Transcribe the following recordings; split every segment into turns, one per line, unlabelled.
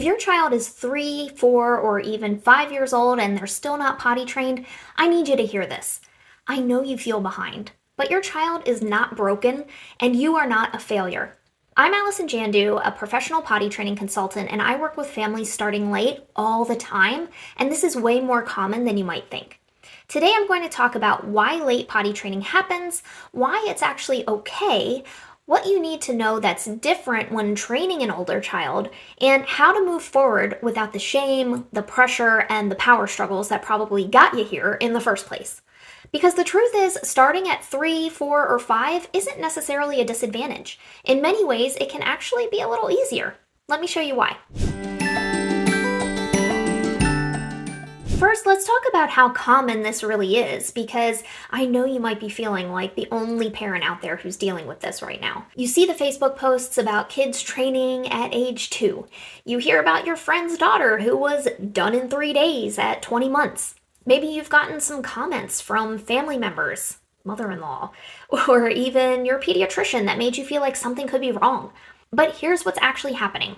your child is 3, 4, or even 5 years old and they're still not potty trained, I need you to hear this. I know you feel behind, but your child is not broken and you are not a failure. I'm Allison Jandu, a professional potty training consultant, and I work with families starting late all the time, and this is way more common than you might think. Today I'm going to talk about why late potty training happens, why it's actually okay, what you need to know that's different when training an older child, and how to move forward without the shame, the pressure, and the power struggles that probably got you here in the first place. Because the truth is, starting at 3, 4, or 5 isn't necessarily a disadvantage. In many ways, it can actually be a little easier. Let me show you why. First, let's talk about how common this really is, because I know you might be feeling like the only parent out there who's dealing with this right now. You see the Facebook posts about kids training at age 2. You hear about your friend's daughter who was done in 3 days at 20 months. Maybe you've gotten some comments from family members, mother-in-law, or even your pediatrician that made you feel like something could be wrong. But here's what's actually happening.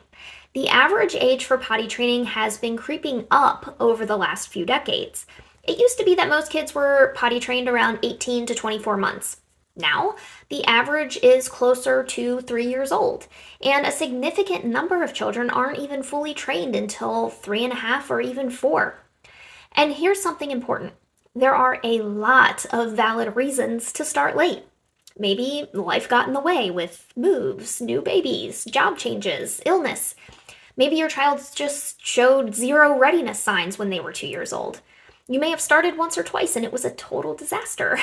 The average age for potty training has been creeping up over the last few decades. It used to be that most kids were potty trained around 18 to 24 months. Now, the average is closer to 3 years old, and a significant number of children aren't even fully trained until 3.5 or even 4. And here's something important. There are a lot of valid reasons to start late. Maybe life got in the way with moves, new babies, job changes, illness. Maybe your child just showed zero readiness signs when they were 2 years old. You may have started once or twice and it was a total disaster.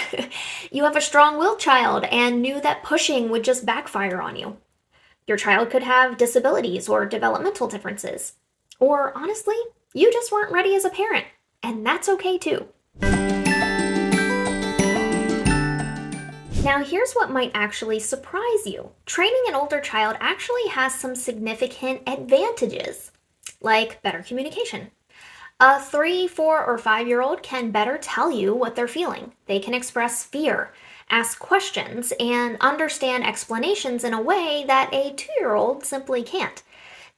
You have a strong-willed child and knew that pushing would just backfire on you. Your child could have disabilities or developmental differences. Or honestly, you just weren't ready as a parent, and that's okay too. Now here's what might actually surprise you. Training an older child actually has some significant advantages, like better communication. A 3, 4, or 5-year-old can better tell you what they're feeling. They can express fear, ask questions, and understand explanations in a way that a 2-year-old simply can't.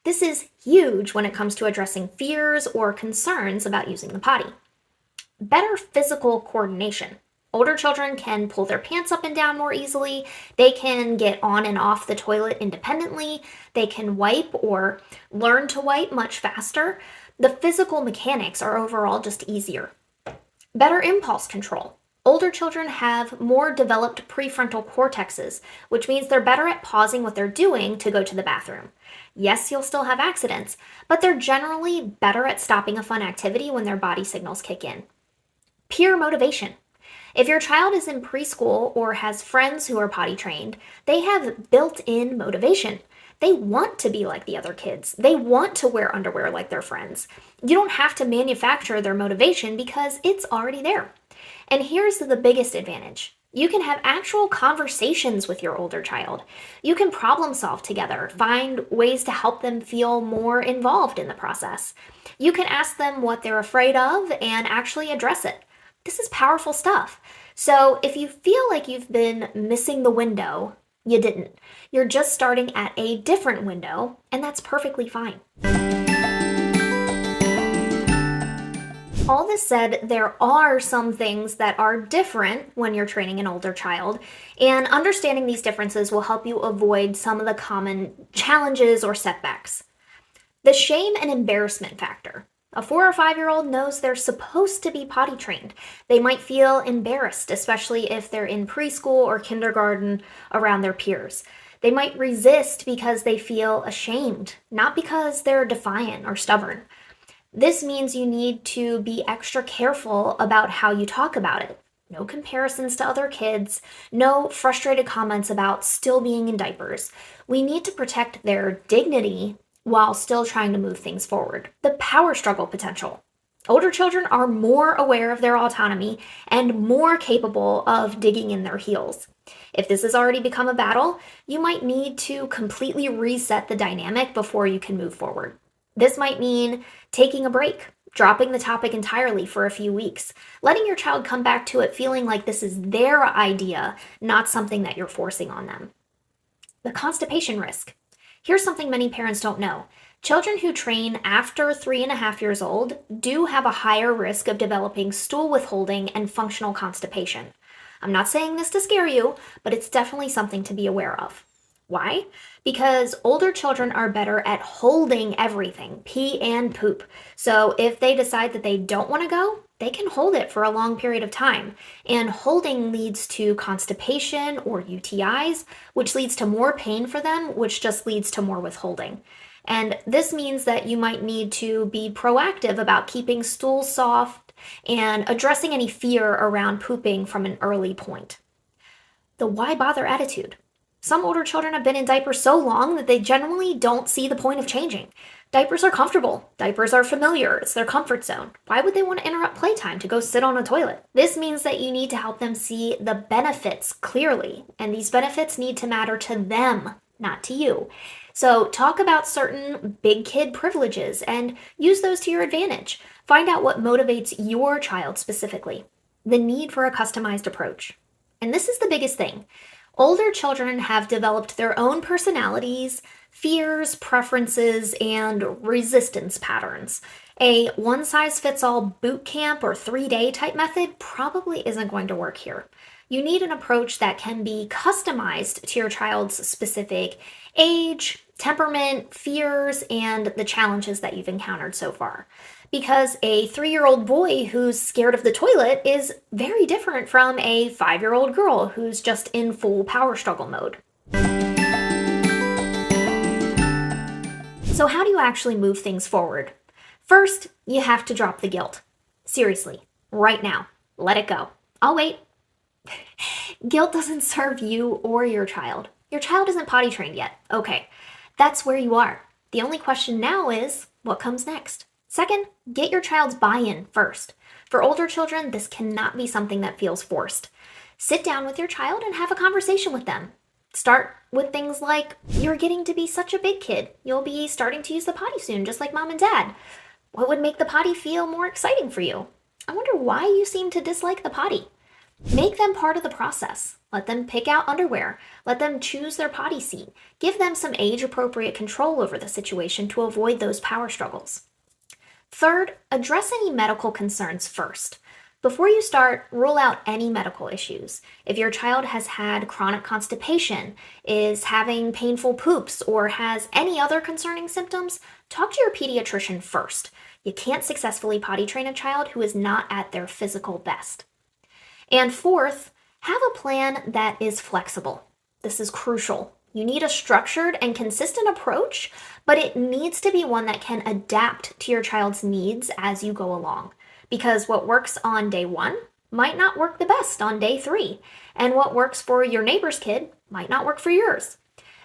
This is huge when it comes to addressing fears or concerns about using the potty. Better physical coordination. Older children can pull their pants up and down more easily. They can get on and off the toilet independently. They can wipe or learn to wipe much faster. The physical mechanics are overall just easier. Better impulse control. Older children have more developed prefrontal cortexes, which means they're better at pausing what they're doing to go to the bathroom. Yes, you'll still have accidents, but they're generally better at stopping a fun activity when their body signals kick in. Peer motivation. If your child is in preschool or has friends who are potty trained, they have built-in motivation. They want to be like the other kids. They want to wear underwear like their friends. You don't have to manufacture their motivation because it's already there. And here's the biggest advantage. You can have actual conversations with your older child. You can problem solve together, find ways to help them feel more involved in the process. You can ask them what they're afraid of and actually address it. This is powerful stuff. So if you feel like you've been missing the window, you didn't. You're just starting at a different window, and that's perfectly fine. All this said, there are some things that are different when you're training an older child, and understanding these differences will help you avoid some of the common challenges or setbacks. The shame and embarrassment factor. A 4 or 5-year-old knows they're supposed to be potty trained. They might feel embarrassed, especially if they're in preschool or kindergarten around their peers. They might resist because they feel ashamed, not because they're defiant or stubborn. This means you need to be extra careful about how you talk about it. No comparisons to other kids, no frustrated comments about still being in diapers. We need to protect their dignity while still trying to move things forward. The power struggle potential. Older children are more aware of their autonomy and more capable of digging in their heels. If this has already become a battle, you might need to completely reset the dynamic before you can move forward. This might mean taking a break, dropping the topic entirely for a few weeks, letting your child come back to it feeling like this is their idea, not something that you're forcing on them. The constipation risk. Here's something many parents don't know. Children who train after 3.5 years old do have a higher risk of developing stool withholding and functional constipation. I'm not saying this to scare you, but it's definitely something to be aware of. Why? Because older children are better at holding everything, pee and poop. So if they decide that they don't want to go, they can hold it for a long period of time. And holding leads to constipation or UTIs, which leads to more pain for them, which just leads to more withholding. And this means that you might need to be proactive about keeping stools soft and addressing any fear around pooping from an early point. The why bother attitude. Some older children have been in diapers so long that they generally don't see the point of changing. Diapers are comfortable. Diapers are familiar. It's their comfort zone. Why would they want to interrupt playtime to go sit on a toilet? This means that you need to help them see the benefits clearly, and these benefits need to matter to them, not to you. So talk about certain big kid privileges and use those to your advantage. Find out what motivates your child specifically. The need for a customized approach. And this is the biggest thing. Older children have developed their own personalities, fears, preferences, and resistance patterns. A one-size-fits-all boot camp or 3-day type method probably isn't going to work here. You need an approach that can be customized to your child's specific age, temperament, fears, and the challenges that you've encountered so far. Because a 3-year-old boy who's scared of the toilet is very different from a 5-year-old girl who's just in full power struggle mode. So how do you actually move things forward? First, you have to drop the guilt. Seriously, right now, let it go. I'll wait. Guilt doesn't serve you or your child. Your child isn't potty trained yet. Okay, that's where you are. The only question now is, what comes next? Second, get your child's buy-in first. For older children, this cannot be something that feels forced. Sit down with your child and have a conversation with them. Start with things like, you're getting to be such a big kid. You'll be starting to use the potty soon, just like mom and dad. What would make the potty feel more exciting for you? I wonder why you seem to dislike the potty. Make them part of the process. Let them pick out underwear. Let them choose their potty seat. Give them some age-appropriate control over the situation to avoid those power struggles. Third, address any medical concerns first. Before you start, rule out any medical issues. If your child has had chronic constipation, is having painful poops, or has any other concerning symptoms, talk to your pediatrician first. You can't successfully potty train a child who is not at their physical best. And fourth, have a plan that is flexible. This is crucial. You need a structured and consistent approach, but it needs to be one that can adapt to your child's needs as you go along. Because what works on day 1 might not work the best on day 3, and what works for your neighbor's kid might not work for yours.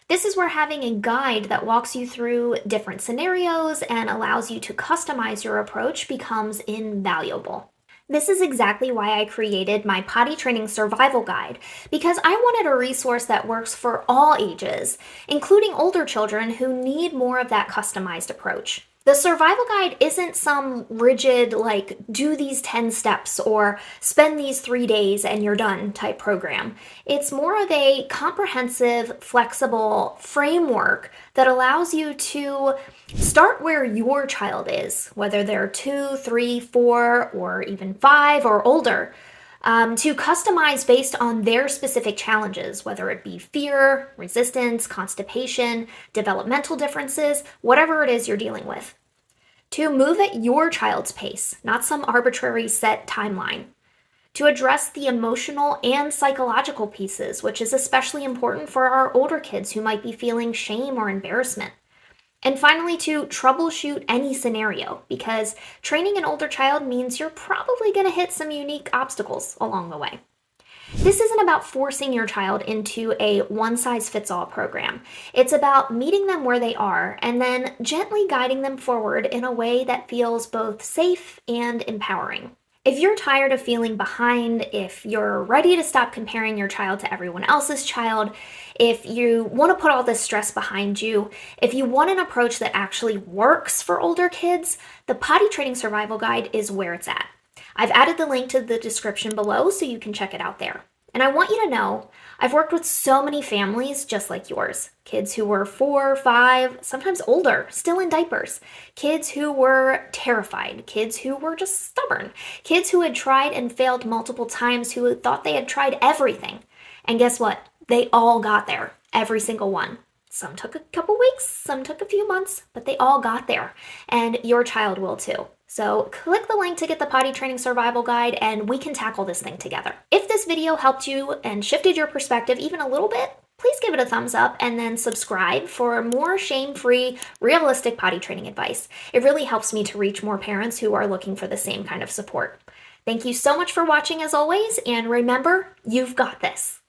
This is where having a guide that walks you through different scenarios and allows you to customize your approach becomes invaluable. This is exactly why I created my potty training survival guide, because I wanted a resource that works for all ages, including older children who need more of that customized approach. The survival guide isn't some rigid, like, do these 10 steps or spend these 3 days and you're done type program. It's more of a comprehensive, flexible framework that allows you to start where your child is, whether they're 2, 3, 4, or even 5 or older. To customize based on their specific challenges, whether it be fear, resistance, constipation, developmental differences, whatever it is you're dealing with. To move at your child's pace, not some arbitrary set timeline. To address the emotional and psychological pieces, which is especially important for our older kids who might be feeling shame or embarrassment. And finally, to troubleshoot any scenario, because training an older child means you're probably going to hit some unique obstacles along the way. This isn't about forcing your child into a one-size-fits-all program. It's about meeting them where they are and then gently guiding them forward in a way that feels both safe and empowering. If you're tired of feeling behind, if you're ready to stop comparing your child to everyone else's child, if you want to put all this stress behind you, if you want an approach that actually works for older kids, the Potty Training Survival Guide is where it's at. I've added the link to the description below so you can check it out there. And I want you to know, I've worked with so many families just like yours. Kids who were 4, 5, sometimes older, still in diapers. Kids who were terrified. Kids who were just stubborn. Kids who had tried and failed multiple times, who thought they had tried everything. And guess what? They all got there. Every single one. Some took a couple weeks, some took a few months, but they all got there. And your child will too. So click the link to get the potty training survival guide and we can tackle this thing together. If this video helped you and shifted your perspective even a little bit, please give it a thumbs up and then subscribe for more shame-free, realistic potty training advice. It really helps me to reach more parents who are looking for the same kind of support. Thank you so much for watching as always, and remember, you've got this.